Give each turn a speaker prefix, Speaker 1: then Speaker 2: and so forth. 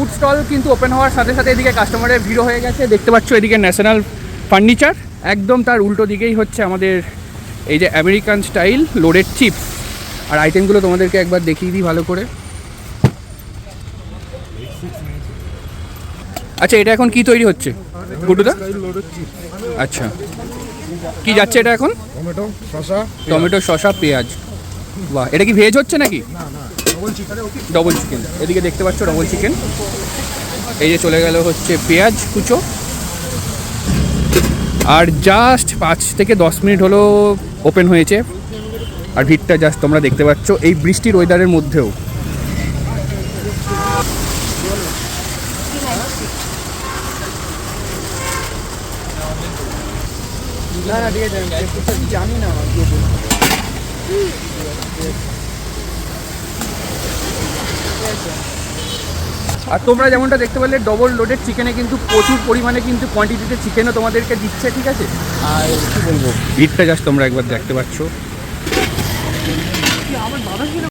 Speaker 1: Food stall কিন্তু open হওয়ার সাথে সাথে এদিকে কাস্টমারের ভিড় হয়ে গেছে। দেখতে পাচ্ছ এদিকে ন্যাশনাল ফার্নিচার, একদম তার উল্টো দিকেই হচ্ছে আমাদের এই যে আমেরিকান স্টাইল লোডেড চিপস। আর আইটেমগুলো তোমাদেরকে একবার দেখিয়ে দিই ভালো করে। আচ্ছা, এটা এখন কি তৈরি হচ্ছে গুড্ডুদা? আচ্ছা, কি যাচ্ছে এটা এখন? টমেটো, শসা, পেঁয়াজ। বাহ, এটা কি ভেজ হচ্ছে নাকি? Double chicken. এদিকে দেখতে পাচ্ছ ডবল চিকেন। এই যে চলে গেল হচ্ছে পেঁয়াজ কুচো। আর জাস্ট 5 থেকে 10 মিনিট হলো ওপেন হয়েছে। আর ভিড়টা জাস্ট তোমরা দেখতে পাচ্ছ এই বৃষ্টির ওয়েদারের মধ্যেও। জানি না। আর তোমরা যেমনটা দেখতে পারলে ডবল লোডেড চিকেনে কিন্তু প্রচুর পরিমাণে কিন্তু কোয়ান্টিটিতে চিকেনও তোমাদেরকে দিচ্ছে, ঠিক আছে? আর কি বলবো, ভিড়টা জাস্ট তোমরা একবার দেখতে পাচ্ছ।